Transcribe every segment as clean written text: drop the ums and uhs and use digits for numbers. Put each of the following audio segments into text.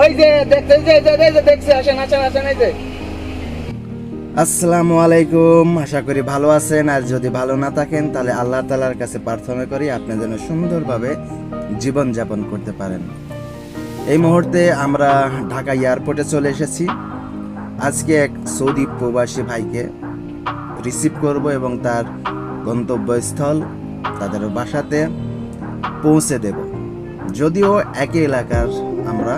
ওই যে দেখতে দেখছি, আসেন আসেন আসেন। এই যে আসসালামু আলাইকুম, আশা করি ভালো আছেন। আর যদি ভালো না থাকেন তাহলে আল্লাহ তাআলার কাছে প্রার্থনা করি আপনি যেন সুন্দরভাবে জীবন যাপন করতে পারেন। এই মুহূর্তে আমরা ঢাকা এয়ারপোর্টে চলে এসেছি। আজকে এক সৌদি প্রবাসী ভাইকে রিসিভ করব এবং তার গন্তব্যস্থল তাদের বাসাতে পৌঁছে দেব। যদিও একই এলাকার আমরা,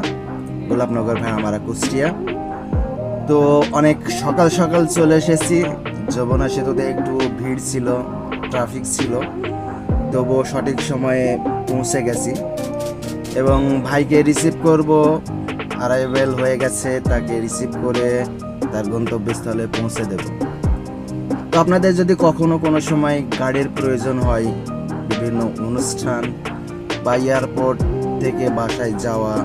গোলাপনগর ভাড়ামারা, কুষ্টিয়া। তো অনেক সকাল সকাল চলে এসেছি। যমুনা সেতুতে একটু ভিড় ছিল, ট্রাফিক ছিল, তবুও সঠিক সময়ে পৌঁছে গেছি এবং ভাইকে রিসিভ করব। অ্যারাইভেল হয়ে গেছে, তাকে রিসিভ করে তার গন্তব্যস্থলে পৌঁছে দেব। তো আপনাদের যদি কখনো কোনো সময় গাড়ির প্রয়োজন হয়, বিভিন্ন অনুষ্ঠান বা এয়ারপোর্ট থেকে বাসায় যাওয়া,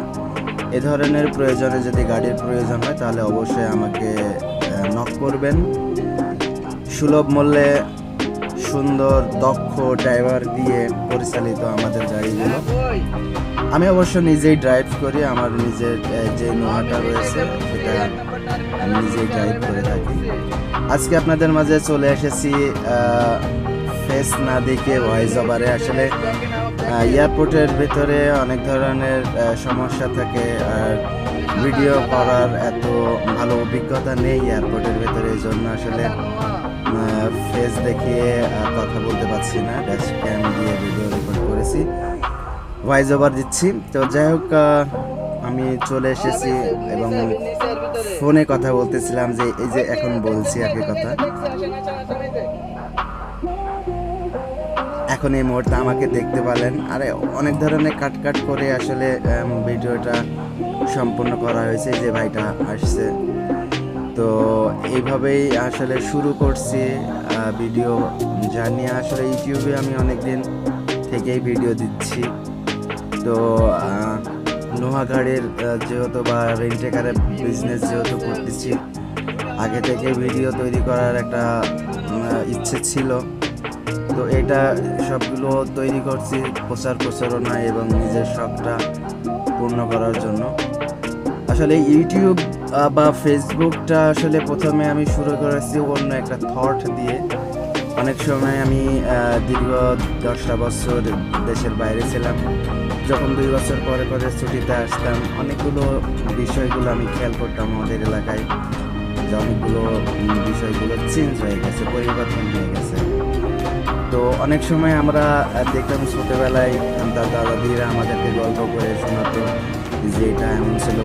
এ ধরনের প্রয়োজনে যদি গাড়ির প্রয়োজন হয় তাহলে অবশ্যই আমাকে নক করবেন। সুলভ মূল্যে সুন্দর দক্ষ ড্রাইভার দিয়ে পরিচালিত আমাদের গাড়িগুলো। আমি অবশ্য নিজেই ড্রাইভ করি, আমার নিজের যে নোহাটা রয়েছে সেটা আমি নিজেই ড্রাইভ করে থাকি। আজকে আপনাদের মাঝে চলে এসেছি ফেস না দেখে ভয়েস ওভারে। আসলে এয়ারপোর্টের ভিতরে অনেক ধরনের সমস্যা থাকে, আর ভিডিও করার এত ভালো অভিজ্ঞতা নেই এয়ারপোর্টের ভিতরে, এই জন্য আসলে ফেস দেখিয়ে কথা বলতে পারছি না। ড্যাশ ক্যাম দিয়ে ভিডিও রেকর্ড করেছি, ভয়েস ওভার দিচ্ছি। তো যাই হোক, আমি চলে এসেছি এবং ফোনে কথা বলতেছিলাম, যে এই যে এখন বলছি আর কি কথা। এখন এই মুহূর্তে আমাকে দেখতে পেলেন। আরে অনেক ধরনের কাট করে আসলে ভিডিওটা সম্পূর্ণ করা হয়েছে। যে ভাইটা আসছে, তো এইভাবেই আসলে শুরু করছি ভিডিও জানিয়ে। আসলে ইউটিউবে আমি অনেকদিন থেকেই ভিডিও দিচ্ছি। তো নোয়াগাড়ির যেহেতু বা রেন্টেকারের বিজনেস যেহেতু করতেছি, আগে থেকে ভিডিও তৈরি করার একটা ইচ্ছে ছিল। তো এটা সবগুলো তৈরি করছি প্রচার প্রচারণা এবং নিজের শখটা পূর্ণ করার জন্য। আসলে ইউটিউব বা ফেসবুকটা আসলে প্রথমে আমি শুরু করেছি অন্য একটা থট দিয়ে। অনেক সময় আমি দীর্ঘ 10টা বছর দেশের বাইরে ছিলাম। যখন 2 বছর পরে পরে ছুটিতে আসতাম, অনেকগুলো বিষয়গুলো আমি খেয়াল করতাম আমাদের এলাকায়, যে অনেকগুলো বিষয়গুলো চেঞ্জ হয়ে গেছে, পরিবর্তন হয়ে গেছে। তো অনেক সময় আমরা দেখতাম ছোটোবেলায় দাদা দাদিরা আমাদেরকে গল্প করে শোনাতো যে এটা এমন ছিল।